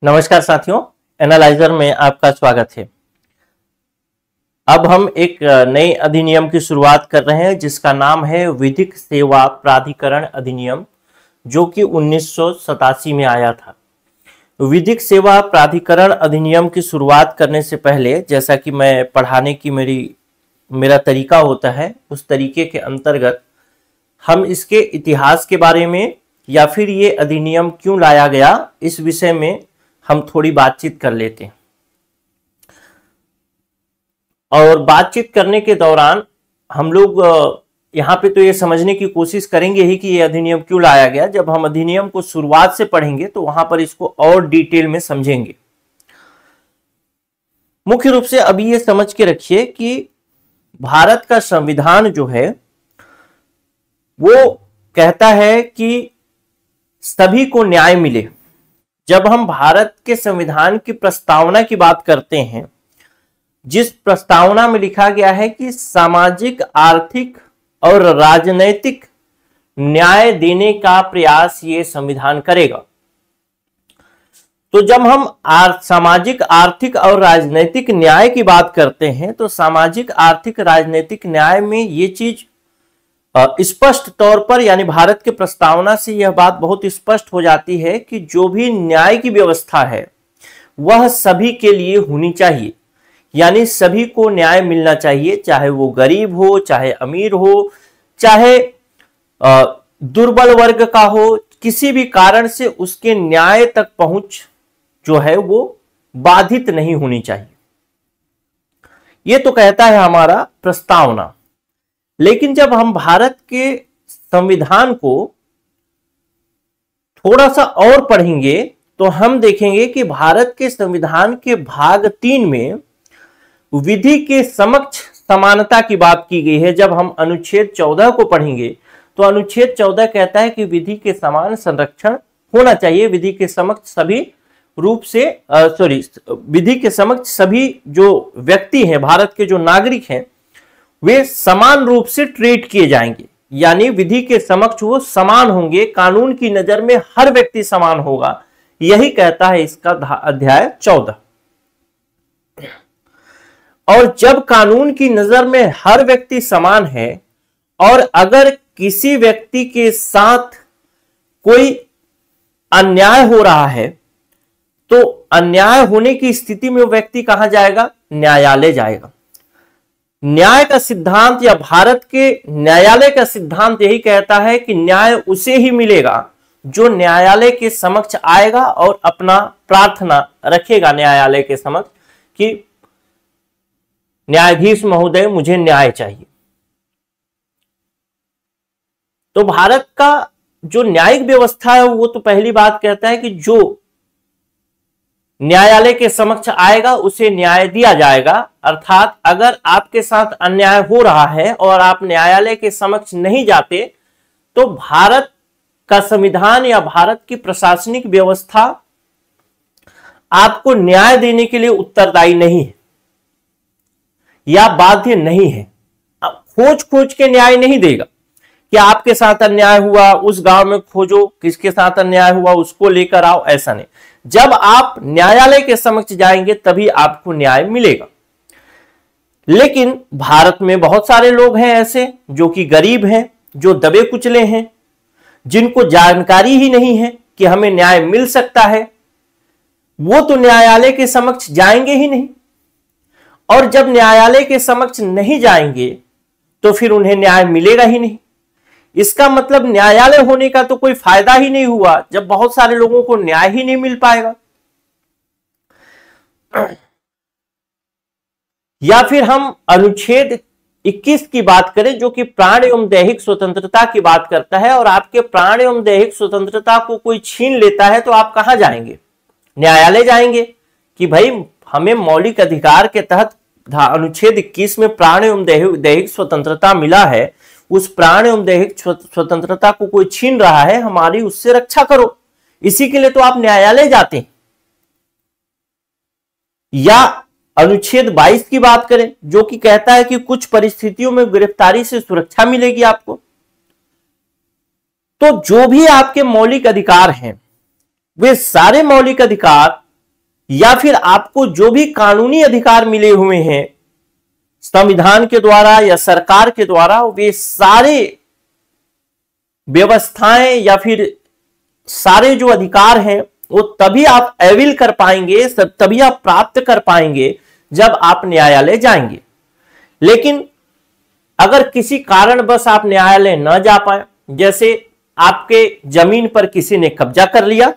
नमस्कार साथियों, एनालाइजर में आपका स्वागत है। अब हम एक नए अधिनियम की शुरुआत कर रहे हैं जिसका नाम है विधिक सेवा प्राधिकरण अधिनियम, जो कि 1987 में आया था। विधिक सेवा प्राधिकरण अधिनियम की शुरुआत करने से पहले, जैसा कि मैं पढ़ाने की मेरा तरीका होता है, उस तरीके के अंतर्गत हम इसके इतिहास के बारे में या फिर ये अधिनियम क्यों लाया गया, इस विषय में हम थोड़ी बातचीत कर लेते हैं। और बातचीत करने के दौरान हम लोग यहाँ पे तो ये समझने की कोशिश करेंगे ही कि ये अधिनियम क्यों लाया गया। जब हम अधिनियम को शुरुआत से पढ़ेंगे तो वहां पर इसको और डिटेल में समझेंगे। मुख्य रूप से अभी ये समझ के रखिए कि भारत का संविधान जो है वो कहता है कि सभी को न्याय मिले। जब हम भारत के संविधान की प्रस्तावना की बात करते हैं, जिस प्रस्तावना में लिखा गया है कि सामाजिक, आर्थिक और राजनैतिक न्याय देने का प्रयास ये संविधान करेगा, तो जब हम सामाजिक, आर्थिक और राजनैतिक न्याय की बात करते हैं तो सामाजिक, आर्थिक, राजनैतिक न्याय में ये चीज स्पष्ट तौर पर, यानी भारत के प्रस्तावना से यह बात बहुत स्पष्ट हो जाती है कि जो भी न्याय की व्यवस्था है वह सभी के लिए होनी चाहिए। यानी सभी को न्याय मिलना चाहिए, चाहे वो गरीब हो, चाहे अमीर हो, चाहे दुर्बल वर्ग का हो, किसी भी कारण से उसके न्याय तक पहुंच जो है वो बाधित नहीं होनी चाहिए। ये तो कहता है हमारा प्रस्तावना। लेकिन जब हम भारत के संविधान को थोड़ा सा और पढ़ेंगे तो हम देखेंगे कि भारत के संविधान के भाग 3 में विधि के समक्ष समानता की बात की गई है। जब हम अनुच्छेद 14 को पढ़ेंगे तो अनुच्छेद 14 कहता है कि विधि के समान संरक्षण होना चाहिए। विधि के समक्ष सभी रूप से विधि के समक्ष सभी जो व्यक्ति हैं, भारत के जो नागरिक हैं, वे समान रूप से ट्रीट किए जाएंगे। यानी विधि के समक्ष वो समान होंगे, कानून की नजर में हर व्यक्ति समान होगा। यही कहता है इसका अध्याय 14। और जब कानून की नजर में हर व्यक्ति समान है और अगर किसी व्यक्ति के साथ कोई अन्याय हो रहा है तो अन्याय होने की स्थिति में वो व्यक्ति कहां जाएगा? न्यायालय जाएगा। न्याय का सिद्धांत या भारत के न्यायालय का सिद्धांत यही कहता है कि न्याय उसे ही मिलेगा जो न्यायालय के समक्ष आएगा और अपना प्रार्थना रखेगा न्यायालय के समक्ष कि न्यायाधीश महोदय, मुझे न्याय चाहिए। तो भारत का जो न्यायिक व्यवस्था है वो तो पहली बात कहता है कि जो न्यायालय के समक्ष आएगा उसे न्याय दिया जाएगा। अर्थात अगर आपके साथ अन्याय हो रहा है और आप न्यायालय के समक्ष नहीं जाते तो भारत का संविधान या भारत की प्रशासनिक व्यवस्था आपको न्याय देने के लिए उत्तरदायी नहीं है या बाध्य नहीं है। खोज खोज के न्याय नहीं देगा कि आपके साथ अन्याय हुआ, उस गांव में खोजो किसके साथ अन्याय हुआ, उसको लेकर आओ, ऐसा नहीं। जब आप न्यायालय के समक्ष जाएंगे तभी आपको न्याय मिलेगा। लेकिन भारत में बहुत सारे लोग हैं ऐसे जो कि गरीब हैं, जो दबे कुचले हैं, जिनको जानकारी ही नहीं है कि हमें न्याय मिल सकता है। वो तो न्यायालय के समक्ष जाएंगे ही नहीं, और जब न्यायालय के समक्ष नहीं जाएंगे तो फिर उन्हें न्याय मिलेगा ही नहीं। इसका मतलब न्यायालय होने का तो कोई फायदा ही नहीं हुआ जब बहुत सारे लोगों को न्याय ही नहीं मिल पाएगा। या फिर हम अनुच्छेद 21 की बात करें जो कि प्राण एवं दैहिक स्वतंत्रता की बात करता है, और आपके प्राण एवं दैहिक स्वतंत्रता को कोई छीन लेता है तो आप कहां जाएंगे? न्यायालय जाएंगे कि भाई हमें मौलिक अधिकार के तहत अनुच्छेद 21 में प्राण एवं दैहिक स्वतंत्रता मिला है, उस प्राण एवं दैहिक स्वतंत्रता को कोई छीन रहा है, हमारी उससे रक्षा करो। इसी के लिए तो आप न्यायालय जाते हैं। या अनुच्छेद 22 की बात करें जो कि कहता है कि कुछ परिस्थितियों में गिरफ्तारी से सुरक्षा मिलेगी आपको। तो जो भी आपके मौलिक अधिकार हैं वे सारे मौलिक अधिकार या फिर आपको जो भी कानूनी अधिकार मिले हुए हैं संविधान के द्वारा या सरकार के द्वारा, वे सारे व्यवस्थाएं या फिर सारे जो अधिकार हैं वो तभी आप अवेल कर पाएंगे, तभी आप प्राप्त कर पाएंगे जब आप न्यायालय जाएंगे। लेकिन अगर किसी कारणवश आप न्यायालय न जा पाए, जैसे आपके जमीन पर किसी ने कब्जा कर लिया,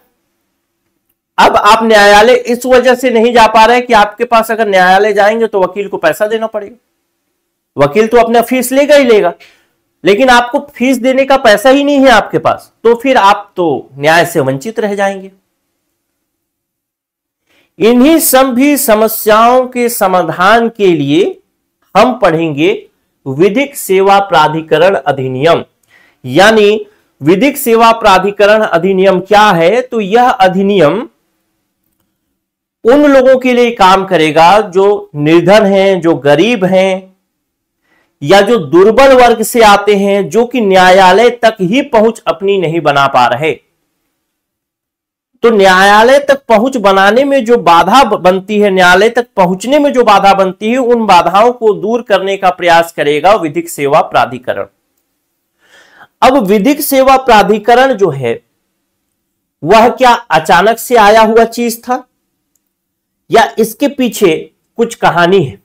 अब आप न्यायालय इस वजह से नहीं जा पा रहे कि आपके पास अगर न्यायालय जाएंगे तो वकील को पैसा देना पड़ेगा। वकील तो अपना फीस लेगा ही लेगा, लेकिन आपको फीस देने का पैसा ही नहीं है आपके पास, तो फिर आप तो न्याय से वंचित रह जाएंगे। इन्हीं सभी समस्याओं के समाधान के लिए हम पढ़ेंगे विधिक सेवा प्राधिकरण अधिनियम। यानी विधिक सेवा प्राधिकरण अधिनियम क्या है? तो यह अधिनियम उन लोगों के लिए काम करेगा जो निर्धन हैं, जो गरीब हैं, या जो दुर्बल वर्ग से आते हैं, जो कि न्यायालय तक ही पहुंच अपनी नहीं बना पा रहे। तो न्यायालय तक पहुंच बनाने में जो बाधा बनती है, न्यायालय तक पहुंचने में जो बाधा बनती है, उन बाधाओं को दूर करने का प्रयास करेगा विधिक सेवा प्राधिकरण। अब विधिक सेवा प्राधिकरण जो है वह क्या अचानक से आया हुआ चीज था या इसके पीछे कुछ कहानी है?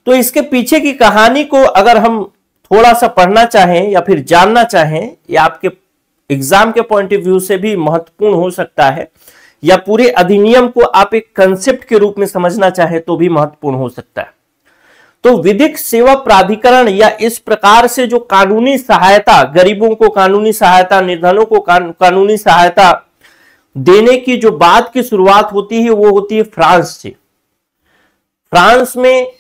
तो इसके पीछे की कहानी को अगर हम थोड़ा सा पढ़ना चाहें या फिर जानना चाहें, या आपके एग्जाम के पॉइंट ऑफ व्यू से भी महत्वपूर्ण हो सकता है, या पूरे अधिनियम को आप एक कंसेप्ट के रूप में समझना चाहें तो भी महत्वपूर्ण हो सकता है। तो विधिक सेवा प्राधिकरण या इस प्रकार से जो कानूनी सहायता, गरीबों को कानूनी सहायता, निर्धनों को कानूनी सहायता देने की जो बात की शुरुआत होती है वो होती है फ्रांस से। फ्रांस में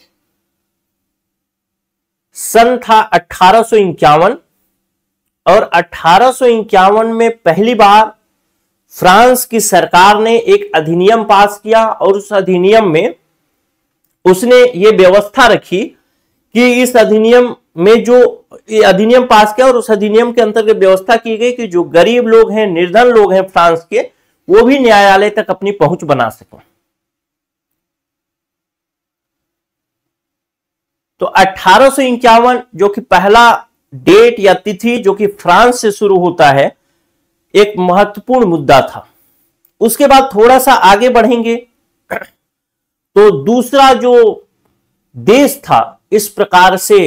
सन था 1851 और 1851 में पहली बार फ्रांस की सरकार ने एक अधिनियम पास किया और उस अधिनियम में उसने ये व्यवस्था रखी कि इस अधिनियम में जो ये अधिनियम पास किया और उस अधिनियम के अंतर्गत व्यवस्था की गई कि जो गरीब लोग हैं, निर्धन लोग हैं फ्रांस के, वो भी न्यायालय तक अपनी पहुंच बना सकें। तो 1851 जो कि पहला डेट या तिथि जो कि फ्रांस से शुरू होता है, एक महत्वपूर्ण मुद्दा था। उसके बाद थोड़ा सा आगे बढ़ेंगे तो दूसरा जो देश था इस प्रकार से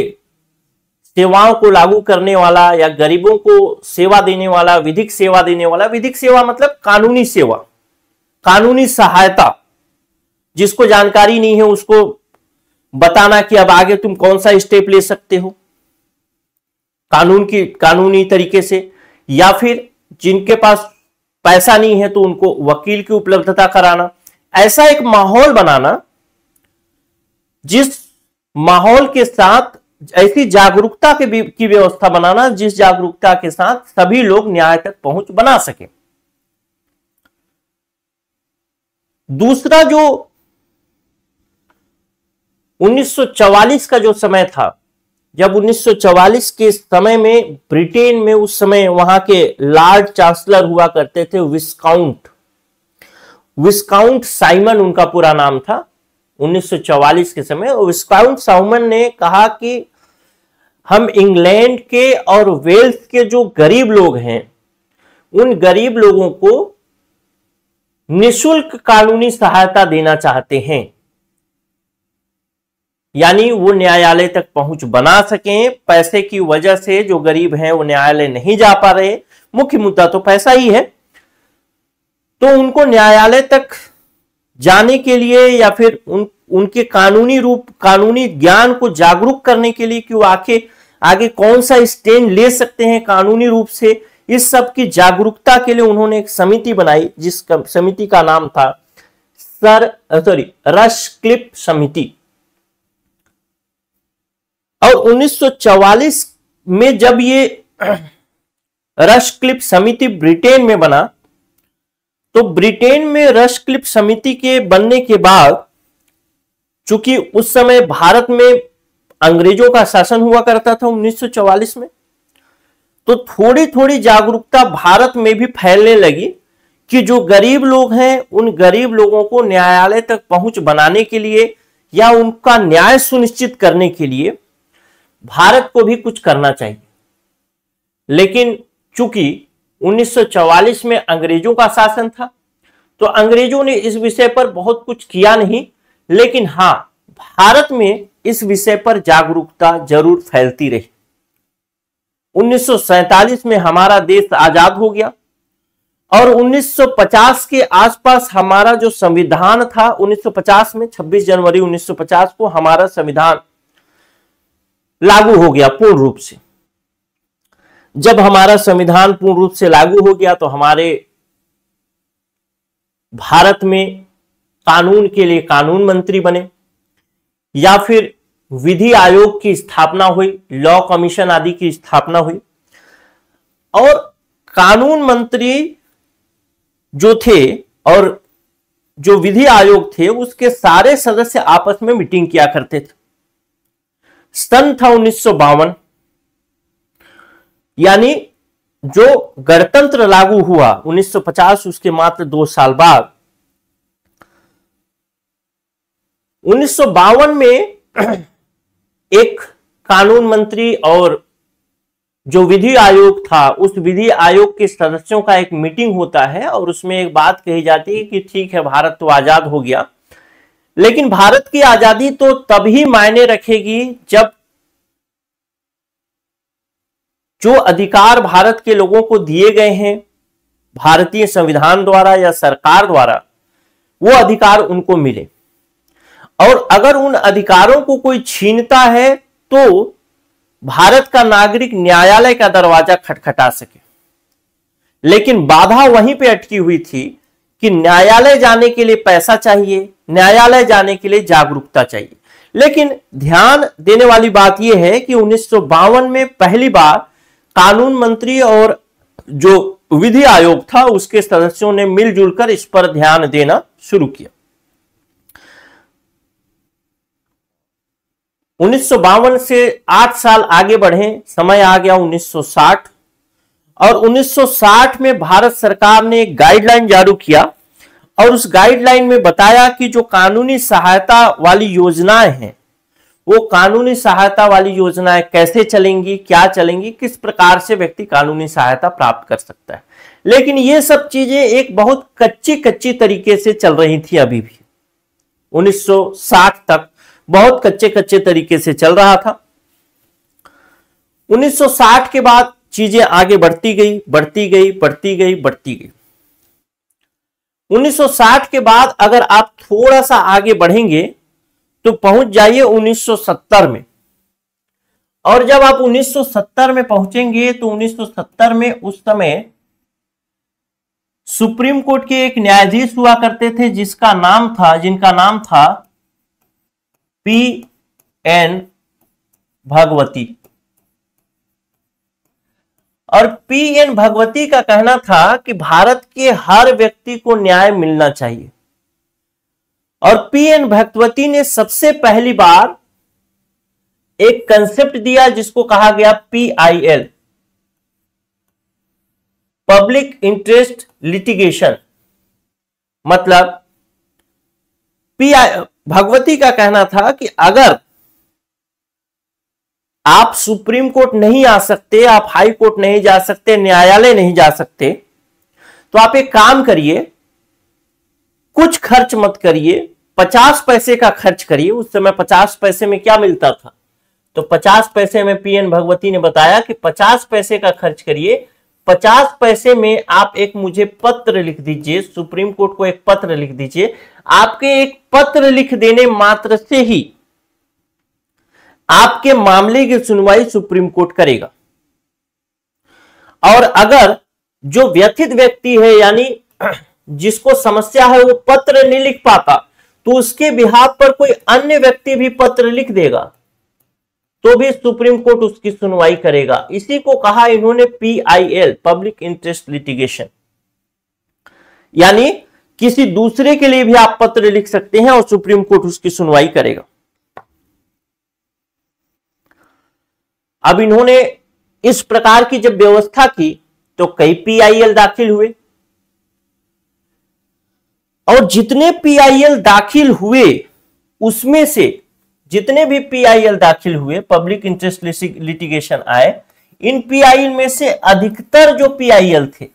सेवाओं को लागू करने वाला या गरीबों को सेवा देने वाला, विधिक सेवा देने वाला, विधिक सेवा मतलब कानूनी सेवा, कानूनी सहायता, जिसको जानकारी नहीं है उसको बताना कि अब आगे तुम कौन सा स्टेप ले सकते हो कानूनी तरीके से, या फिर जिनके पास पैसा नहीं है तो उनको वकील की उपलब्धता कराना। ऐसा एक माहौल बनाना जिस माहौल के साथ ऐसी जागरूकता की व्यवस्था बनाना जिस जागरूकता के साथ सभी लोग न्याय तक पहुंच बना सके। दूसरा जो 1944 का जो समय था, जब 1944 के समय में ब्रिटेन में उस समय वहां के लॉर्ड चांसलर हुआ करते थे विस्काउंट साइमन उनका पूरा नाम था। 1944 के समय विस्काउंट साइमन ने कहा कि हम इंग्लैंड के और वेल्स के जो गरीब लोग हैं उन गरीब लोगों को निःशुल्क कानूनी सहायता देना चाहते हैं, यानी वो न्यायालय तक पहुंच बना सकें। पैसे की वजह से जो गरीब हैं वो न्यायालय नहीं जा पा रहे, मुख्य मुद्दा तो पैसा ही है, तो उनको न्यायालय तक जाने के लिए या फिर उनके कानूनी ज्ञान को जागरूक करने के लिए कि वो आगे कौन सा स्टैंड ले सकते हैं कानूनी रूप से, इस सब की जागरूकता के लिए उन्होंने एक समिति बनाई जिस समिति का नाम था रशक्लिफ समिति। और 1944 में जब ये रशक्लिफ समिति ब्रिटेन में बना, तो ब्रिटेन में रशक्लिफ समिति के बनने के बाद, चूंकि उस समय भारत में अंग्रेजों का शासन हुआ करता था 1944 में, तो थोड़ी थोड़ी जागरूकता भारत में भी फैलने लगी कि जो गरीब लोग हैं उन गरीब लोगों को न्यायालय तक पहुंच बनाने के लिए या उनका न्याय सुनिश्चित करने के लिए भारत को भी कुछ करना चाहिए। लेकिन चूंकि 1944 में अंग्रेजों का शासन था तो अंग्रेजों ने इस विषय पर बहुत कुछ किया नहीं, लेकिन हां भारत में इस विषय पर जागरूकता जरूर फैलती रही। 1947 में हमारा देश आजाद हो गया और 1950 के आसपास हमारा जो संविधान था, 1950 में 26 जनवरी 1950 को हमारा संविधान लागू हो गया पूर्ण रूप से। जब हमारा संविधान पूर्ण रूप से लागू हो गया तो हमारे भारत में कानून के लिए कानून मंत्री बने या फिर विधि आयोग की स्थापना हुई, लॉ कमीशन आदि की स्थापना हुई और कानून मंत्री जो थे और जो विधि आयोग थे उसके सारे सदस्य आपस में मीटिंग किया करते थे। सन था 1952, यानी जो गणतंत्र लागू हुआ 1950 उसके मात्र 2 साल बाद 1952 में एक कानून मंत्री और जो विधि आयोग था उस विधि आयोग के सदस्यों का एक मीटिंग होता है और उसमें एक बात कही जाती है कि ठीक है भारत तो आजाद हो गया, लेकिन भारत की आजादी तो तभी मायने रखेगी जब जो अधिकार भारत के लोगों को दिए गए हैं भारतीय संविधान द्वारा या सरकार द्वारा वो अधिकार उनको मिले, और अगर उन अधिकारों को कोई छीनता है तो भारत का नागरिक न्यायालय का दरवाजा खटखटा सके। लेकिन बाधा वहीं पे अटकी हुई थी कि न्यायालय जाने के लिए पैसा चाहिए, न्यायालय जाने के लिए जागरूकता चाहिए। लेकिन ध्यान देने वाली बात यह है कि 1952 में पहली बार कानून मंत्री और जो विधि आयोग था उसके सदस्यों ने मिलजुल कर इस पर ध्यान देना शुरू किया। 1952 से 8 साल आगे बढ़े, समय आ गया 1960 और 1960 में भारत सरकार ने एक गाइडलाइन जारी किया और उस गाइडलाइन में बताया कि जो कानूनी सहायता वाली योजनाएं हैं वो कानूनी सहायता वाली योजनाएं कैसे चलेंगी, क्या चलेंगी, किस प्रकार से व्यक्ति कानूनी सहायता प्राप्त कर सकता है। लेकिन ये सब चीजें एक बहुत कच्ची तरीके से चल रही थी। अभी भी 1960 तक बहुत कच्चे तरीके से चल रहा था। 1960 के बाद चीजें आगे बढ़ती गई 1960 के बाद अगर आप थोड़ा सा आगे बढ़ेंगे तो पहुंच जाइए 1970 में, और जब आप 1970 में पहुंचेंगे तो 1970 में उस समय सुप्रीम कोर्ट के एक न्यायाधीश हुआ करते थे जिनका नाम था P.N. भगवती। और P.N. भगवती का कहना था कि भारत के हर व्यक्ति को न्याय मिलना चाहिए, और P.N. भगवती ने सबसे पहली बार एक कंसेप्ट दिया जिसको कहा गया PIL, पब्लिक इंटरेस्ट लिटिगेशन। मतलब भगवती का कहना था कि अगर आप सुप्रीम कोर्ट नहीं आ सकते, आप हाई कोर्ट नहीं जा सकते, न्यायालय नहीं जा सकते, तो आप एक काम करिए, कुछ खर्च मत करिए, 50 पैसे का खर्च करिए। उस समय 50 पैसे में क्या मिलता था, तो 50 पैसे में P.N. भगवती ने बताया कि 50 पैसे का खर्च करिए, 50 पैसे में आप एक मुझे पत्र लिख दीजिए, सुप्रीम कोर्ट को एक पत्र लिख दीजिए। आपके एक पत्र लिख देने मात्र से ही आपके मामले की सुनवाई सुप्रीम कोर्ट करेगा। और अगर जो व्यथित व्यक्ति है यानी जिसको समस्या है वो पत्र नहीं लिख पाता तो उसके बिहाफ पर कोई अन्य व्यक्ति भी पत्र लिख देगा तो भी सुप्रीम कोर्ट उसकी सुनवाई करेगा। इसी को कहा इन्होंने PIL, पब्लिक इंटरेस्ट लिटिगेशन। यानी किसी दूसरे के लिए भी आप पत्र लिख सकते हैं और सुप्रीम कोर्ट उसकी सुनवाई करेगा। अब इन्होंने इस प्रकार की जब व्यवस्था की तो कई PIL दाखिल हुए और जितने पीआईएल दाखिल हुए उसमें से जितने भी पीआईएल दाखिल हुए, पब्लिक इंटरेस्ट लिटिगेशन आए, इन पीआईएल में से अधिकतर जो पीआईएल थे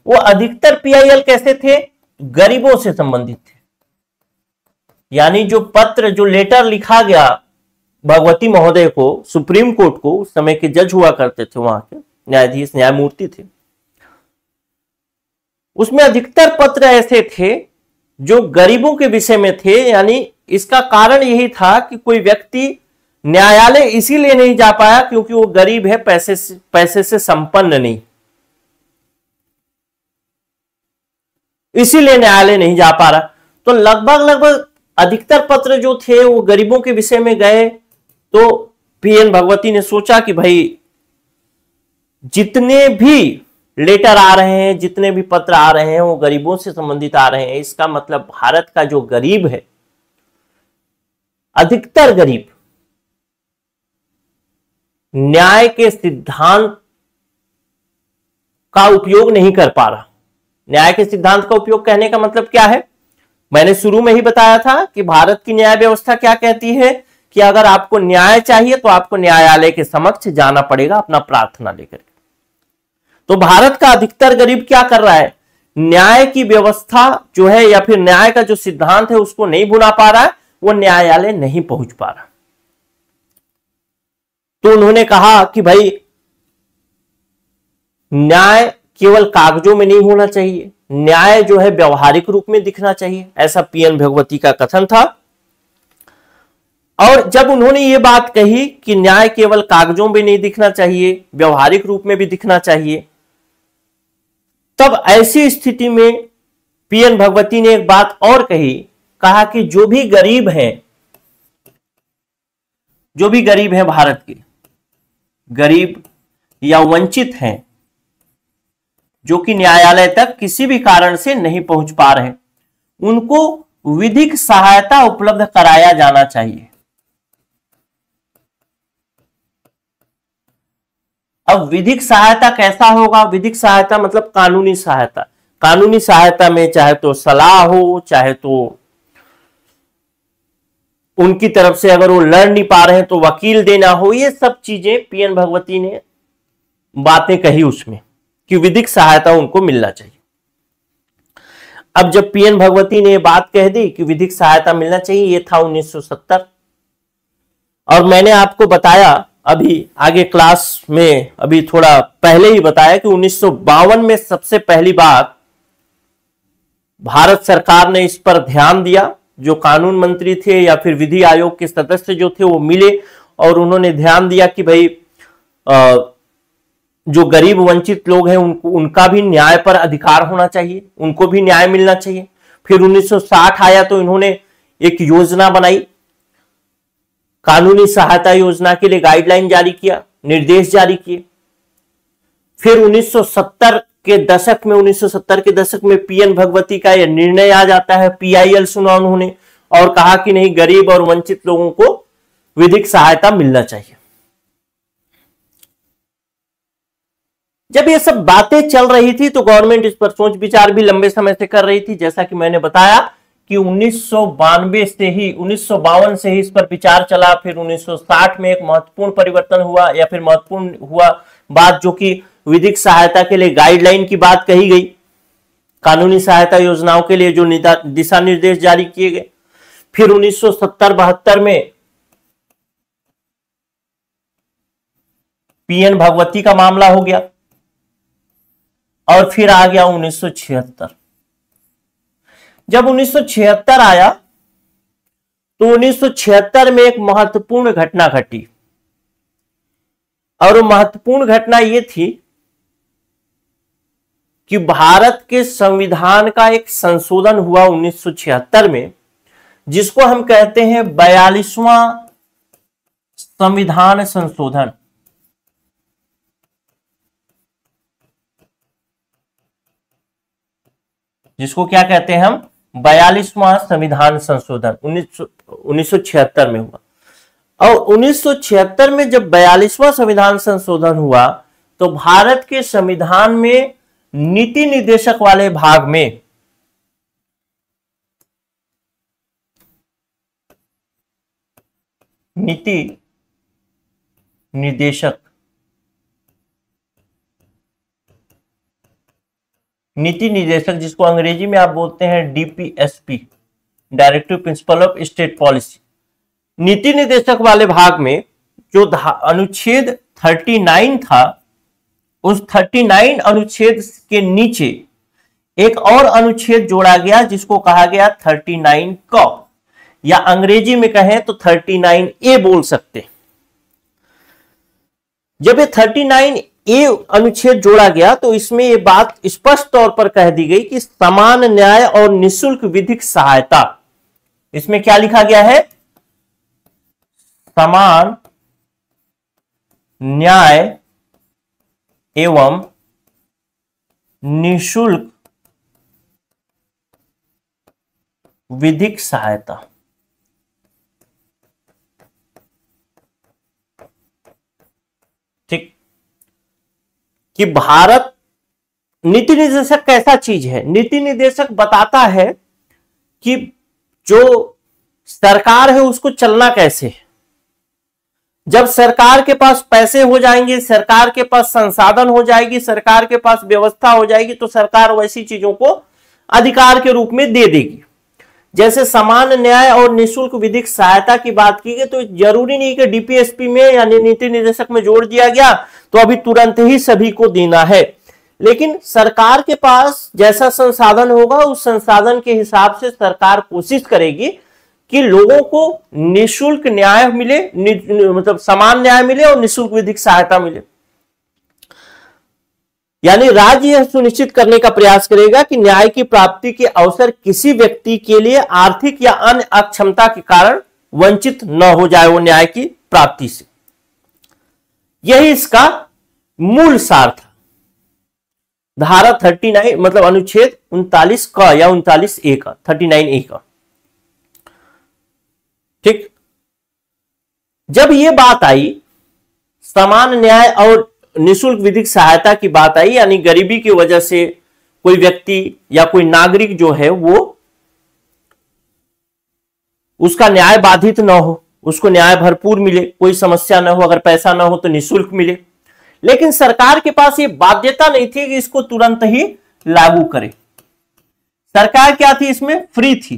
वो अधिकतर पीआईएल कैसे थे? गरीबों से संबंधित थे। यानी जो पत्र, जो लेटर लिखा गया भगवती महोदय को, सुप्रीम कोर्ट को, उस समय के जज हुआ करते थे, वहां के न्यायाधीश, न्यायमूर्ति थे, उसमें अधिकतर पत्र ऐसे थे जो गरीबों के विषय में थे। यानी इसका कारण यही था कि कोई व्यक्ति न्यायालय इसीलिए नहीं जा पाया क्योंकि वो गरीब है, पैसे से संपन्न नहीं, इसीलिए न्यायालय नहीं जा पा रहा। तो लगभग अधिकतर पत्र जो थे वो गरीबों के विषय में गए। तो पीएन भगवती ने सोचा कि भाई जितने भी लेटर आ रहे हैं, जितने भी पत्र आ रहे हैं वो गरीबों से संबंधित आ रहे हैं। इसका मतलब भारत का जो गरीब है, अधिकतर गरीब न्याय के सिद्धांत का उपयोग नहीं कर पा रहा। न्याय के सिद्धांत का उपयोग कहने का मतलब क्या है? मैंने शुरू में ही बताया था कि भारत की न्याय व्यवस्था क्या कहती है कि अगर आपको न्याय चाहिए तो आपको न्यायालय के समक्ष जाना पड़ेगा अपना प्रार्थना लेकर। तो भारत का अधिकतर गरीब क्या कर रहा है? न्याय की व्यवस्था जो है या फिर न्याय का जो सिद्धांत है उसको नहीं बुना पा रहा है, वो न्यायालय नहीं पहुंच पा रहा। तो उन्होंने कहा कि भाई न्याय केवल कागजों में नहीं होना चाहिए, न्याय जो है व्यवहारिक रूप में दिखना चाहिए, ऐसा पीएन भगवती का कथन था। और जब उन्होंने ये बात कही कि न्याय केवल कागजों में नहीं दिखना चाहिए, व्यवहारिक रूप में भी दिखना चाहिए, तब ऐसी स्थिति में पीएन भगवती ने एक बात और कही, कहा कि जो भी गरीब हैं भारत के, गरीब या वंचित हैं, जो कि न्यायालय तक किसी भी कारण से नहीं पहुंच पा रहे, उनको विधिक सहायता उपलब्ध कराया जाना चाहिए। अब विधिक सहायता कैसा होगा? विधिक सहायता मतलब कानूनी सहायता। कानूनी सहायता में चाहे तो सलाह हो, चाहे तो उनकी तरफ से अगर वो लड़ नहीं पा रहे हैं तो वकील देना हो, ये सब चीजें पीएन भगवती ने बातें कही उसमें कि विधिक सहायता उनको मिलना चाहिए। अब जब पीएन भगवती ने बात कह दी कि विधिक सहायता मिलना चाहिए, ये था 1970। और मैंने आपको बताया अभी आगे क्लास में, अभी थोड़ा पहले ही बताया कि 1952 में सबसे पहली बार भारत सरकार ने इस पर ध्यान दिया। जो कानून मंत्री थे या फिर विधि आयोग के सदस्य जो थे वो मिले और उन्होंने ध्यान दिया कि भाई जो गरीब वंचित लोग हैं उनका भी न्याय पर अधिकार होना चाहिए, उनको भी न्याय मिलना चाहिए। फिर 1960 आया तो इन्होंने एक योजना बनाई, कानूनी सहायता योजना के लिए गाइडलाइन जारी किया, निर्देश जारी किए। फिर 1970 के दशक में पीएन भगवती का यह निर्णय आ जाता है, पीआईएल सुना उन्होंने और कहा कि नहीं, गरीब और वंचित लोगों को विधिक सहायता मिलना चाहिए। जब ये सब बातें चल रही थी तो गवर्नमेंट इस पर सोच विचार भी लंबे समय से कर रही थी। जैसा कि मैंने बताया कि 1952 से ही इस पर विचार चला। फिर 1960 में एक महत्वपूर्ण परिवर्तन हुआ या फिर महत्वपूर्ण हुआ बात, जो कि विधिक सहायता के लिए गाइडलाइन की बात कही गई, कानूनी सहायता योजनाओं के लिए जो दिशा निर्देश जारी किए गए। फिर 1970-72 में पीएन भगवती का मामला हो गया और फिर आ गया 1976। जब 1976 आया तो 1976 में एक महत्वपूर्ण घटना घटी और वो महत्वपूर्ण घटना ये थी कि भारत के संविधान का एक संशोधन हुआ 1976 में, जिसको हम कहते हैं 42वां संविधान संशोधन। जिसको क्या कहते हैं हम? 42वां संविधान संशोधन 1976 में हुआ। और 1976 में जब 42वां संविधान संशोधन हुआ तो भारत के संविधान में नीति निर्देशक वाले भाग में नीति निर्देशक जिसको अंग्रेजी में आप बोलते हैं DPSP, directive principle of state policy. नीति निर्देशक वाले भाग में जो अनुच्छेद 39 था, उस 39 अनुच्छेद के नीचे एक और अनुच्छेद जोड़ा गया जिसको कहा गया 39 क, या अंग्रेजी में कहें तो 39A बोल सकते। जब ये 39A अनुच्छेद जोड़ा गया तो इसमें ये बात स्पष्ट तौर पर कह दी गई कि समान न्याय और निःशुल्क विधिक सहायता, इसमें क्या लिखा गया है, समान न्याय एवं निःशुल्क विधिक सहायता। ठीक, कि भारत नीति निर्देशक कैसा चीज है। नीति निर्देशक बताता है कि जो सरकार है उसको चलना कैसे है। जब सरकार के पास पैसे हो जाएंगे, सरकार के पास संसाधन हो जाएगी, सरकार के पास व्यवस्था हो जाएगी, तो सरकार वैसी चीजों को अधिकार के रूप में दे देगी। जैसे समान न्याय और निःशुल्क विधिक सहायता की बात की गई, तो जरूरी नहीं कि डीपीएसपी में यानी नीति निर्देशक में जोड़ दिया गया तो अभी तुरंत ही सभी को देना है, लेकिन सरकार के पास जैसा संसाधन होगा उस संसाधन के हिसाब से सरकार कोशिश करेगी कि लोगों को निःशुल्क न्याय मिले, मतलब समान न्याय मिले और निःशुल्क विधिक सहायता मिले। यानी राज्य यह सुनिश्चित करने का प्रयास करेगा कि न्याय की प्राप्ति के अवसर किसी व्यक्ति के लिए आर्थिक या अन्य अक्षमता के कारण वंचित न हो जाए वो न्याय की प्राप्ति से। यही इसका मूल सार था। धारा 39 मतलब अनुच्छेद 39 का या 39A का, 39A का। ठीक, जब ये बात आई, समान न्याय और निःशुल्क विधिक सहायता की बात आई, यानी गरीबी की वजह से कोई व्यक्ति या कोई नागरिक जो है वो उसका न्याय बाधित ना हो, उसको न्याय भरपूर मिले, कोई समस्या ना हो, अगर पैसा ना हो तो निःशुल्क मिले। लेकिन सरकार के पास ये बाध्यता नहीं थी कि इसको तुरंत ही लागू करे। सरकार क्या थी, इसमें फ्री थी।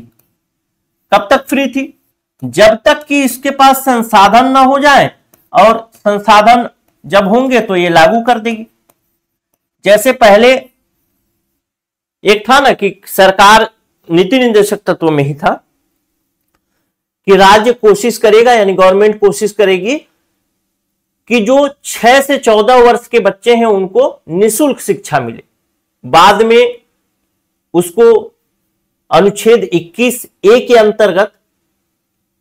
कब तक फ्री थी? जब तक कि इसके पास संसाधन ना हो जाए, और संसाधन जब होंगे तो ये लागू कर देगी। जैसे पहले एक था ना कि सरकार नीति निर्देशक तत्व में ही था कि राज्य कोशिश करेगा, यानी गवर्नमेंट कोशिश करेगी कि जो 6 से 14 वर्ष के बच्चे हैं उनको निःशुल्क शिक्षा मिले। बाद में उसको अनुच्छेद 21A के अंतर्गत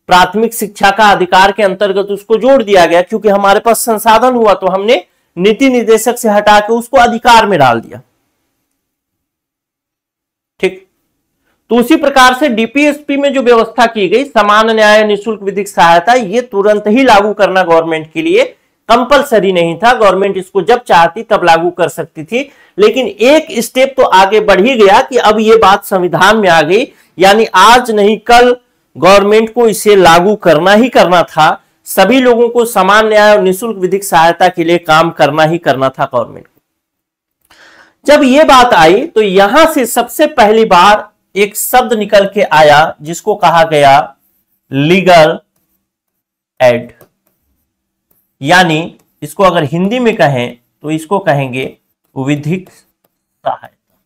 प्राथमिक शिक्षा का अधिकार के अंतर्गत उसको जोड़ दिया गया, क्योंकि हमारे पास संसाधन हुआ तो हमने नीति निर्देशक से हटा के उसको अधिकार में डाल दिया। ठीक, तो उसी प्रकार से डीपीएसपी में जो व्यवस्था की गई, समान न्याय निःशुल्क विधिक सहायता, ये तुरंत ही लागू करना गवर्नमेंट के लिए कंपलसरी नहीं था। गवर्नमेंट इसको जब चाहती तब लागू कर सकती थी, लेकिन एक स्टेप तो आगे बढ़ ही गया कि अब ये बात संविधान में आ गई, यानी आज नहीं कल गवर्नमेंट को इसे लागू करना ही करना था। सभी लोगों को समान न्याय और निःशुल्क विधिक सहायता के लिए काम करना ही करना था गवर्नमेंट को। जब ये बात आई तो यहां से सबसे पहली बार एक शब्द निकल के आया जिसको कहा गया लीगल एड, यानी इसको अगर हिंदी में कहें तो इसको कहेंगे विधिक सहायता।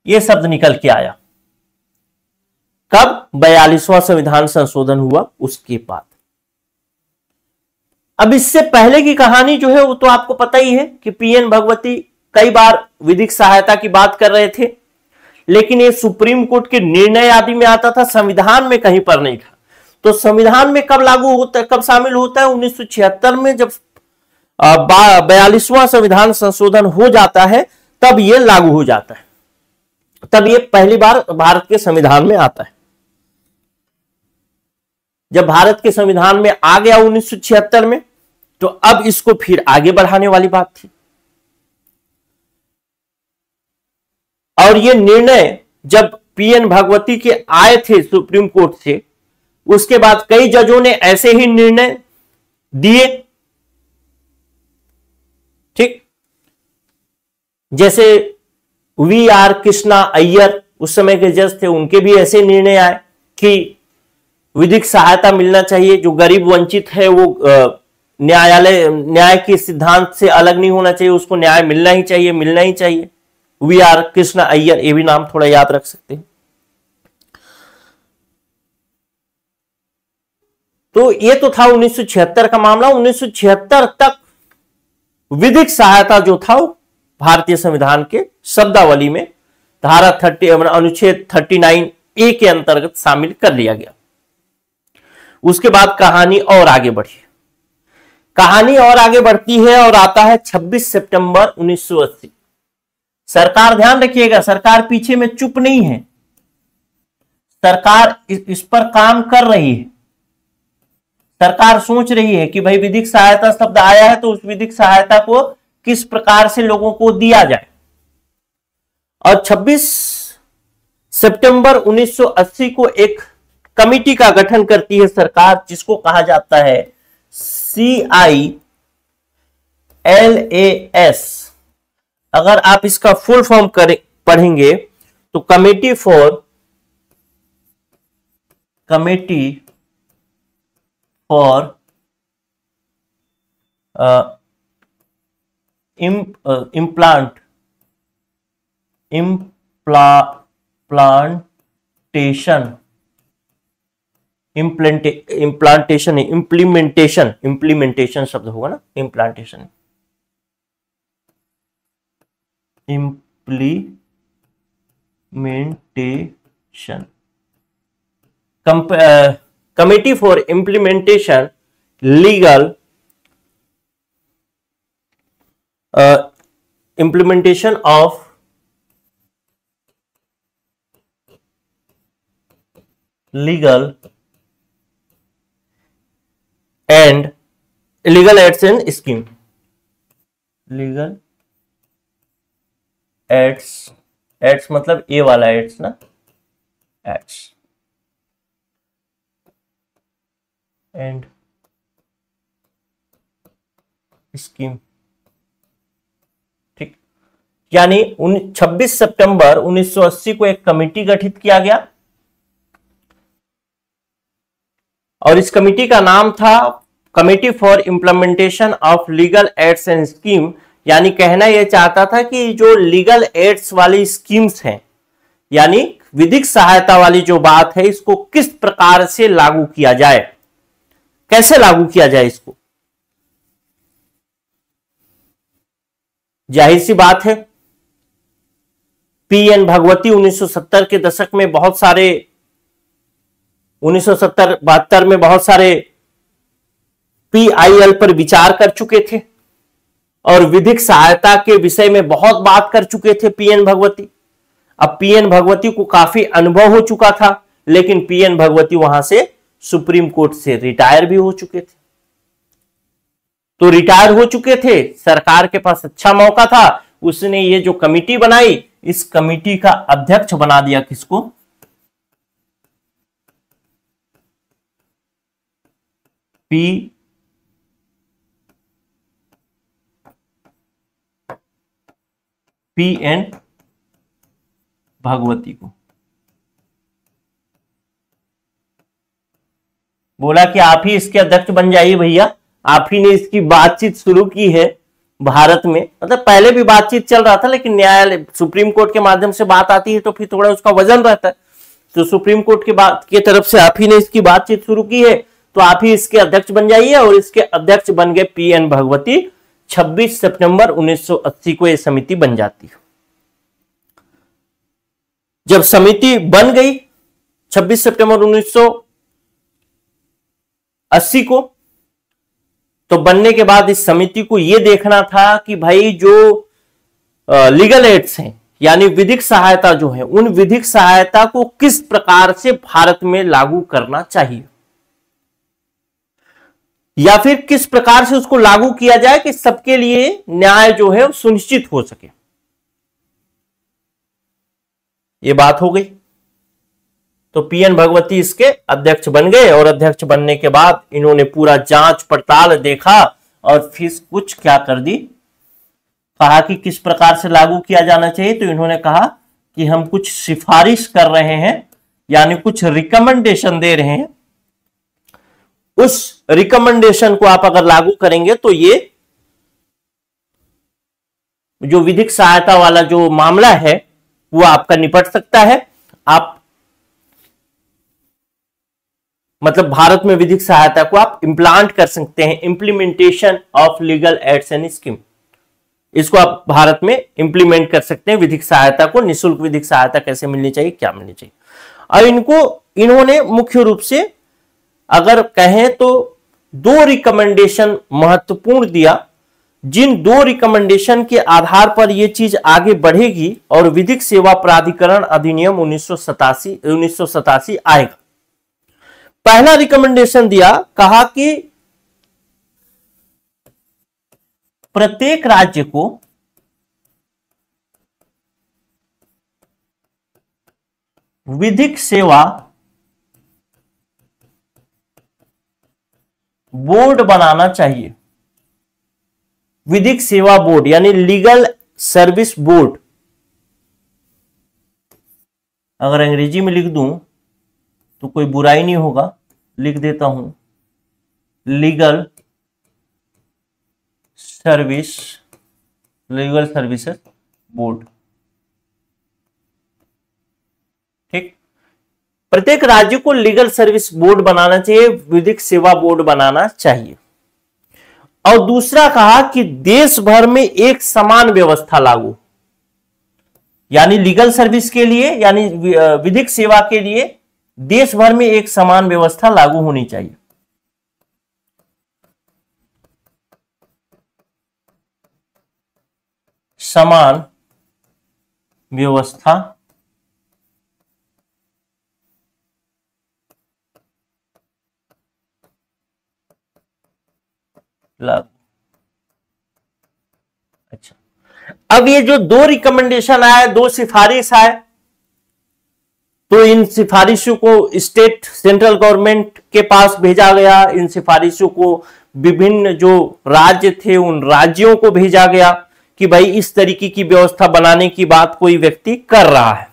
यह शब्द निकल के आया कब? 42वां संविधान संशोधन हुआ उसके बाद। अब इससे पहले की कहानी जो है वो तो आपको पता ही है कि पीएन भगवती कई बार विधिक सहायता की बात कर रहे थे, लेकिन ये सुप्रीम कोर्ट के निर्णय आदि में आता था, संविधान में कहीं पर नहीं था। तो संविधान में कब लागू होता है, कब शामिल होता है? 1976 में जब 42वां संविधान संशोधन हो जाता है तब ये लागू हो जाता है, तब ये पहली बार भारत के संविधान में आता है। जब भारत के संविधान में आ गया 1976 में, तो अब इसको फिर आगे बढ़ाने वाली बात थी। और ये निर्णय जब पीएन भगवती के आए थे सुप्रीम कोर्ट से, उसके बाद कई जजों ने ऐसे ही निर्णय दिए। ठीक, जैसे वी आर कृष्णा अय्यर उस समय के जज थे, उनके भी ऐसे निर्णय आए कि विधिक सहायता मिलना चाहिए, जो गरीब वंचित है वो न्याय के सिद्धांत से अलग नहीं होना चाहिए, उसको न्याय मिलना ही चाहिए, मिलना ही चाहिए। वी आर कृष्णा अय्यर, ये भी नाम थोड़ा याद रख सकते हैं। तो ये तो था 1976 का मामला। 1976 तक विधिक सहायता जो था वो भारतीय संविधान के शब्दावली में धारा 30 अनुच्छेद 39A के अंतर्गत शामिल कर लिया गया। उसके बाद कहानी और आगे बढ़ी, कहानी और आगे बढ़ती है और आता है 26 सितंबर 1980। सरकार, ध्यान रखिएगा, सरकार पीछे में चुप नहीं है, सरकार इस पर काम कर रही है। सरकार सोच रही है कि भाई विधिक सहायता शब्द आया है तो उस विधिक सहायता को किस प्रकार से लोगों को दिया जाए। और 26 सितंबर 1980 को एक कमिटी का गठन करती है सरकार, जिसको कहा जाता है CILAS। अगर आप इसका फुल फॉर्म पढ़ेंगे तो कमिटी फॉर इम्प्लीमेंटेशन शब्द होगा ना, implantation, committee for implementation legal implementation of legal and legal aids and scheme, legal aids मतलब ए वाला एड्स ना, एड्स एंड स्कीम। ठीक, यानी 26 सितंबर 1980 को एक कमेटी गठित किया गया और इस कमेटी का नाम था committee for implementation of legal aids and scheme. यानी कहना यह चाहता था कि जो लीगल एड्स वाली स्कीम्स हैं, यानी विधिक सहायता वाली जो बात है, इसको किस प्रकार से लागू किया जाए, कैसे लागू किया जाए इसको। जाहिर सी बात है, पीएन भगवती 1970 के दशक में बहुत सारे 1970-72 में बहुत सारे पीआईएल पर विचार कर चुके थे और विधिक सहायता के विषय में बहुत बात कर चुके थे पीएन भगवती। अब पीएन भगवती को काफी अनुभव हो चुका था, लेकिन पीएन भगवती वहां से सुप्रीम कोर्ट से रिटायर भी हो चुके थे। तो रिटायर हो चुके थे, सरकार के पास अच्छा मौका था, उसने ये जो कमिटी बनाई, इस कमिटी का अध्यक्ष बना दिया किसको, पीएन भगवती को। बोला कि आप ही इसके अध्यक्ष बन जाइए भैया, आप ही ने इसकी बातचीत शुरू की है भारत में। मतलब पहले भी बातचीत चल रहा था, लेकिन न्यायालय सुप्रीम कोर्ट के माध्यम से बात आती है तो फिर थोड़ा उसका वजन रहता है। तो सुप्रीम कोर्ट के बात की तरफ से आप ही ने इसकी बातचीत शुरू की है, तो आप ही इसके अध्यक्ष बन जाइए। और इसके अध्यक्ष बन गए पीएन भगवती। 26 सितंबर 1980 को यह समिति बन जाती है। जब समिति बन गई 26 सितंबर 1980 को, तो बनने के बाद इस समिति को यह देखना था कि भाई जो लीगल एड्स हैं, यानी विधिक सहायता जो है, उन विधिक सहायता को किस प्रकार से भारत में लागू करना चाहिए, या फिर किस प्रकार से उसको लागू किया जाए कि सबके लिए न्याय जो है वो सुनिश्चित हो सके। ये बात हो गई। तो पीएन भगवती इसके अध्यक्ष बन गए और अध्यक्ष बनने के बाद इन्होंने पूरा जांच पड़ताल देखा और फिर कुछ क्या कर दी, कहा कि किस प्रकार से लागू किया जाना चाहिए। तो इन्होंने कहा कि हम कुछ सिफारिश कर रहे हैं, यानी कुछ रिकमेंडेशन दे रहे हैं। उस रिकमेंडेशन को आप अगर लागू करेंगे तो ये जो विधिक सहायता वाला जो मामला है वो आपका निपट सकता है। आप मतलब भारत में विधिक सहायता को आप इम्प्लांट कर सकते हैं, implementation of legal aids and scheme, इसको आप भारत में इंप्लीमेंट कर सकते हैं। विधिक सहायता को, निःशुल्क विधिक सहायता कैसे मिलनी चाहिए, क्या मिलनी चाहिए। और इन्होंने मुख्य रूप से अगर कहें तो 2 रिकमेंडेशन महत्वपूर्ण दिया, जिन 2 रिकमेंडेशन के आधार पर यह चीज आगे बढ़ेगी और विधिक सेवा प्राधिकरण अधिनियम 1987 आएगा। पहला रिकमेंडेशन दिया, कहा कि प्रत्येक राज्य को विधिक सेवा बोर्ड बनाना चाहिए। विधिक सेवा बोर्ड यानी लीगल सर्विस बोर्ड, अगर अंग्रेजी में लिख दूं तो कोई बुराई नहीं होगा, लिख देता हूं लीगल सर्विसेज बोर्ड। ठीक, प्रत्येक राज्य को लीगल सर्विस बोर्ड बनाना चाहिए, विधिक सेवा बोर्ड बनाना चाहिए। और दूसरा कहा कि देश भर में एक समान व्यवस्था लागू, यानी लीगल सर्विस के लिए, यानी विधिक सेवा के लिए देश भर में एक समान व्यवस्था लागू होनी चाहिए। समान व्यवस्था लागू। अच्छा, अब ये जो 2 रिकमेंडेशन आए, 2 सिफारिश आए, तो इन सिफारिशों को स्टेट सेंट्रल गवर्नमेंट के पास भेजा गया। इन सिफारिशों को विभिन्न जो राज्य थे उन राज्यों को भेजा गया कि भाई इस तरीके की व्यवस्था बनाने की बात कोई व्यक्ति कर रहा है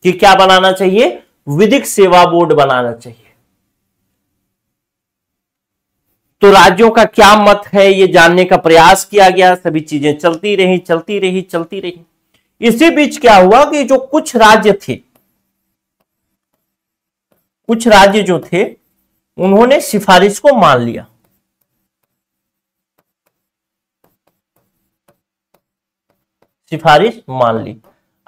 कि क्या बनाना चाहिए, विधिक सेवा बोर्ड बनाना चाहिए। तो राज्यों का क्या मत है ये जानने का प्रयास किया गया। सभी चीजें चलती रही। इसी बीच क्या हुआ कि जो कुछ राज्य जो थे उन्होंने सिफारिश को मान लिया। सिफारिश मान ली।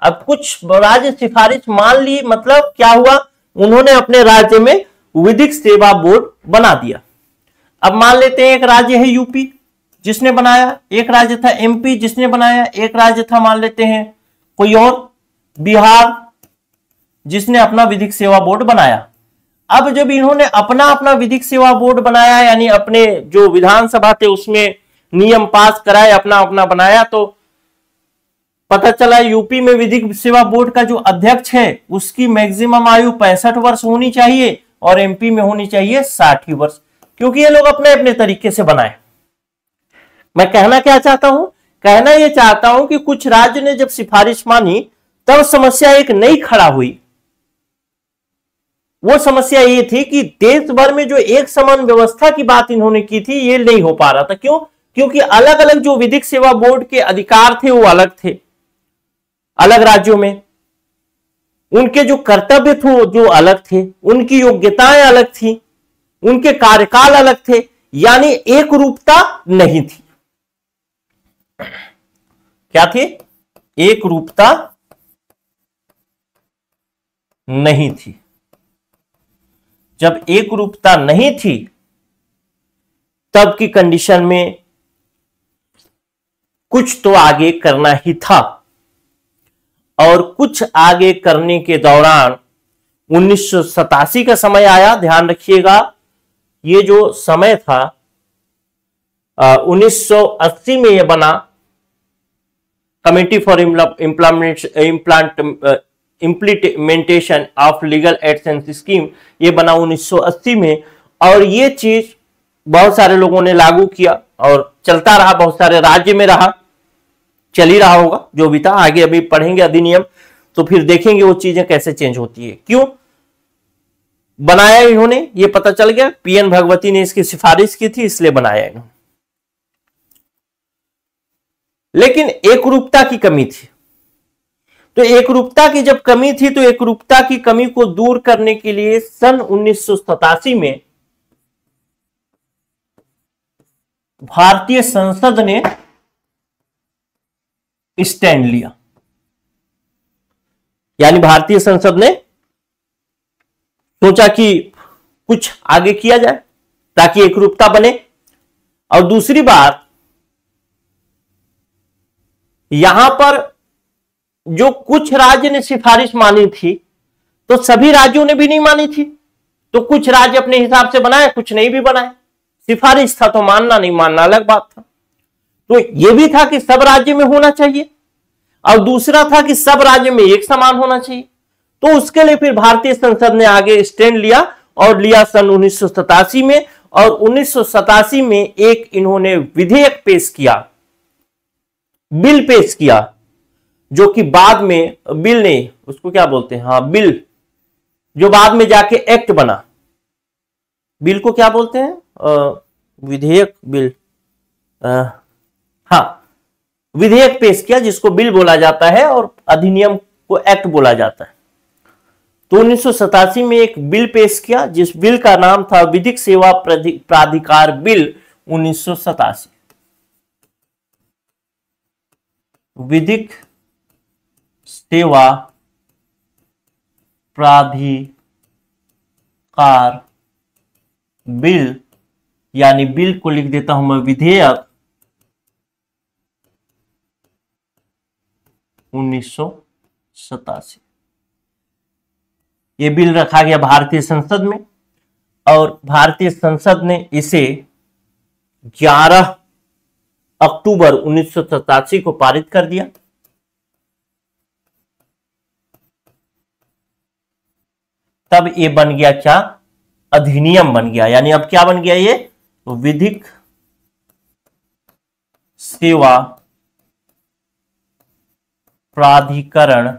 अब कुछ राज्य सिफारिश मान ली, मतलब क्या हुआ, उन्होंने अपने राज्य में विधिक सेवा बोर्ड बना दिया। अब मान लेते हैं एक राज्य है यूपी जिसने बनाया, एक राज्य था एमपी जिसने बनाया, एक राज्य था मान लेते हैं कोई और बिहार जिसने अपना विधिक सेवा बोर्ड बनाया। अब जब इन्होंने अपना विधिक सेवा बोर्ड बनाया, यानी अपने जो विधानसभा थे उसमें नियम पास कराए, अपना बनाया, तो पता चला यूपी में विधिक सेवा बोर्ड का जो अध्यक्ष है उसकी मैक्सिमम आयु 65 वर्ष होनी चाहिए और एमपी में होनी चाहिए 60 वर्ष, क्योंकि ये लोग अपने अपने तरीके से बनाए। मैं कहना क्या चाहता हूं, कहना यह चाहता हूं कि कुछ राज्य ने जब सिफारिश मानी तब समस्या एक नई खड़ा हुई। वो समस्या ये थी कि देश भर में जो एक समान व्यवस्था की बात इन्होंने की थी ये नहीं हो पा रहा था। क्यों? क्योंकि अलग अलग जो विधिक सेवा बोर्ड के अधिकार थे वो अलग थे, अलग राज्यों में उनके जो कर्तव्य थे जो अलग थे, उनकी योग्यताएं अलग थी, उनके कार्यकाल अलग थे, यानी एक रूपता नहीं थी। क्या थी? एक रूपता नहीं थी। जब एक रूपता नहीं थी तब की कंडीशन में कुछ तो आगे करना ही था, और कुछ आगे करने के दौरान 1987 का समय आया। ध्यान रखिएगा, ये जो समय था 1980 में ये बना, committee for implementation of legal AdSense scheme, ये बना 1980 में। और ये चीज बहुत सारे लोगों ने लागू किया और चलता रहा, बहुत सारे राज्य में रहा, चल ही रहा होगा जो भी था। आगे अभी पढ़ेंगे अधिनियम तो फिर देखेंगे वो चीजें कैसे चेंज होती है। क्यों बनाया इन्होंने ये पता चल गया, पीएन भगवती ने इसकी सिफारिश की थी इसलिए बनाया इन्होंने। लेकिन एकरूपता की कमी थी, तो एकरूपता की जब कमी थी तो एकरूपता की कमी को दूर करने के लिए सन 1987 में भारतीय संसद ने स्टैंड लिया। यानी भारतीय संसद ने सोचा कि कुछ आगे किया जाए ताकि एकरूपता बने। और दूसरी बात, यहां पर जो कुछ राज्य ने सिफारिश मानी थी तो सभी राज्यों ने भी नहीं मानी थी, तो कुछ राज्य अपने हिसाब से बनाए, कुछ नहीं भी बनाए। सिफारिश था तो मानना नहीं मानना अलग बात था। तो यह भी था कि सब राज्य में होना चाहिए और दूसरा था कि सब राज्य में एक समान होना चाहिए। तो उसके लिए फिर भारतीय संसद ने आगे स्टैंड लिया और लिया सन 1987 में। और 1987 में एक इन्होंने विधेयक पेश किया, बिल पेश किया, जो कि बाद में बिल नहीं, उसको क्या बोलते हैं, हाँ बिल, जो बाद में जाके एक्ट बना। बिल को क्या बोलते हैं, विधेयक, बिल, हाँ विधेयक पेश किया जिसको बिल बोला जाता है और अधिनियम को एक्ट बोला जाता है। तो 1987 में एक बिल पेश किया जिस बिल का नाम था विधिक सेवा प्राधिकार बिल 1987। विधिक सेवा प्राधिकार बिल, यानी बिल को लिख देता हूं मैं विधेयक 1987। यह बिल रखा गया भारतीय संसद में और भारतीय संसद ने इसे 11 अक्टूबर 1987 को पारित कर दिया। तब ये बन गया क्या, अधिनियम बन गया। यानी अब क्या बन गया, ये विधिक सेवा प्राधिकरण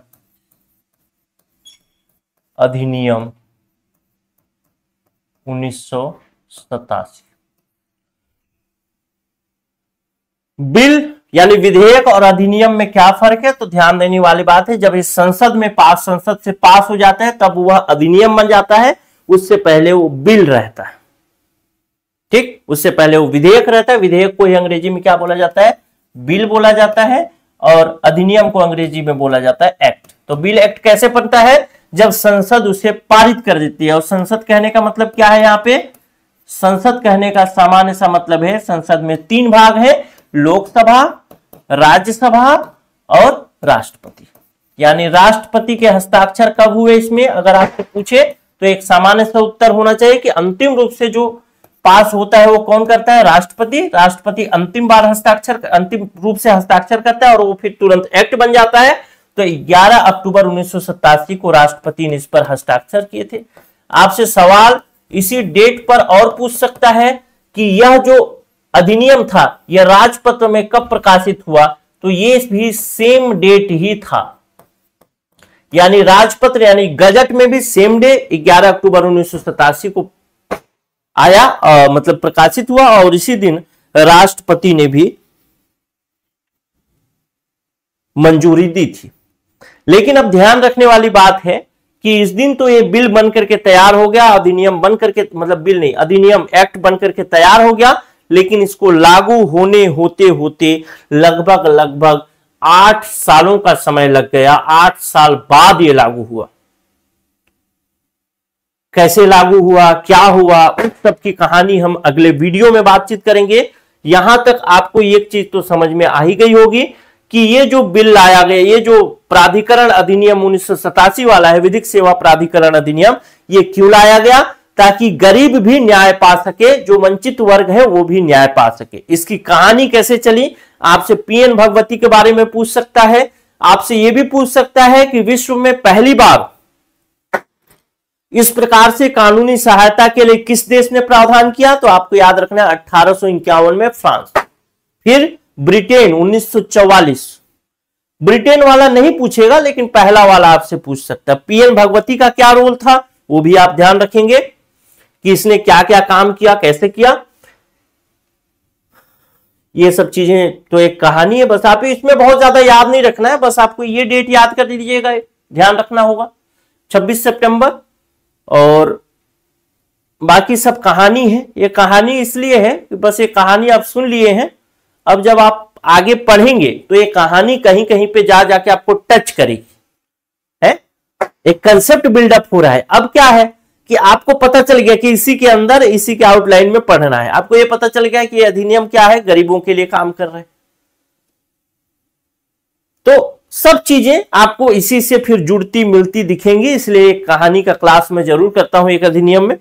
अधिनियम 1987। बिल यानी विधेयक और अधिनियम में क्या फर्क है, तो ध्यान देने वाली बात है, जब इस संसद में पास, संसद से पास हो जाता है तब वह अधिनियम बन जाता है, उससे पहले वो बिल रहता है। ठीक, उससे पहले वो विधेयक रहता है। विधेयक को ही अंग्रेजी में क्या बोला जाता है, बिल बोला जाता है, और अधिनियम को अंग्रेजी में बोला जाता है एक्ट। तो बिल एक्ट कैसे बनता है, जब संसद उसे पारित कर देती है। और संसद कहने का मतलब क्या है, यहाँ पे संसद कहने का सामान्य सा मतलब है, संसद में 3 भाग है, लोकसभा, राज्यसभा और राष्ट्रपति। यानी राष्ट्रपति के हस्ताक्षर कब हुए इसमें, अगर आपसे पूछे तो एक सामान्य सा उत्तर होना चाहिए कि अंतिम रूप से जो पास होता है वो कौन करता है, राष्ट्रपति। राष्ट्रपति अंतिम रूप से हस्ताक्षर करता है और वो फिर तुरंत एक्ट बन जाता है। तो 11 अक्टूबर 1987 को राष्ट्रपति ने इस पर हस्ताक्षर किए थे। आपसे सवाल इसी डेट पर और पूछ सकता है कि यह जो अधिनियम था यह राजपत्र में कब प्रकाशित हुआ, तो ये भी सेम डेट ही था। यानी राजपत्र यानी गजट में भी सेम डे 11 अक्टूबर 1987 को आया, मतलब प्रकाशित हुआ, और इसी दिन राष्ट्रपति ने भी मंजूरी दी थी। लेकिन अब ध्यान रखने वाली बात है कि इस दिन तो ये बिल बन करके तैयार हो गया, अधिनियम बन करके, मतलब बिल नहीं, अधिनियम एक्ट बन करके तैयार हो गया, लेकिन इसको लागू होने होते होते लगभग 8 सालों का समय लग गया। 8 साल बाद ये लागू हुआ। कैसे लागू हुआ, क्या हुआ, उस सब की कहानी हम अगले वीडियो में बातचीत करेंगे। यहां तक आपको एक चीज तो समझ में आ ही गई होगी कि ये जो बिल लाया गया, ये जो प्राधिकरण अधिनियम 1987 वाला है, विधिक सेवा प्राधिकरण अधिनियम, ये क्यों लाया गया, ताकि गरीब भी न्याय पा सके, जो वंचित वर्ग है वो भी न्याय पा सके। इसकी कहानी कैसे चली आपसे पीएन भगवती के बारे में पूछ सकता है, आपसे यह भी पूछ सकता है कि विश्व में पहली बार इस प्रकार से कानूनी सहायता के लिए किस देश ने प्रावधान किया, तो आपको याद रखना है 1851 में फ्रांस। फिर ब्रिटेन 1944, ब्रिटेन वाला नहीं पूछेगा लेकिन पहला वाला आपसे पूछ सकता है। पीएन भगवती का क्या रोल था वो भी आप ध्यान रखेंगे कि इसने क्या क्या काम किया, कैसे किया। ये सब चीजें तो एक कहानी है, बस आप इसमें बहुत ज्यादा याद नहीं रखना है, बस आपको ये डेट याद कर लीजिएगा, ध्यान रखना होगा 26 सितंबर। और बाकी सब कहानी है। ये कहानी इसलिए है कि बस ये कहानी आप सुन लिए हैं, अब जब आप आगे पढ़ेंगे तो ये कहानी कहीं कहीं पे जा जाके आपको टच करेगी, है एक कंसेप्ट बिल्डअप हो रहा है। अब क्या है कि आपको पता चल गया कि इसी के अंदर, इसी के आउटलाइन में पढ़ना है। आपको यह पता चल गया कि यह अधिनियम क्या है, गरीबों के लिए काम कर रहे हैं। तो सब चीजें आपको इसी से फिर जुड़ती मिलती दिखेंगी, इसलिए एक कहानी का क्लास में जरूर करता हूं एक अधिनियम में,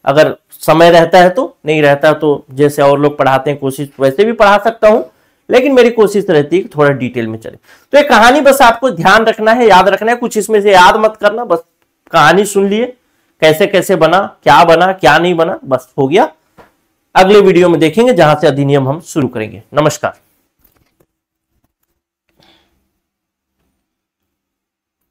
अगर समय रहता है तो, नहीं रहता तो जैसे और लोग पढ़ाते हैं कोशिश वैसे भी पढ़ा सकता हूं, लेकिन मेरी कोशिश रहती है कि थोड़ा डिटेल में चले। तो एक कहानी बस आपको ध्यान रखना है, याद रखना है, कुछ इसमें से याद मत करना, बस कहानी सुन लिए कैसे कैसे बना क्या नहीं बना, बस हो गया। अगले वीडियो में देखेंगे जहां से अधिनियम हम शुरू करेंगे। नमस्कार।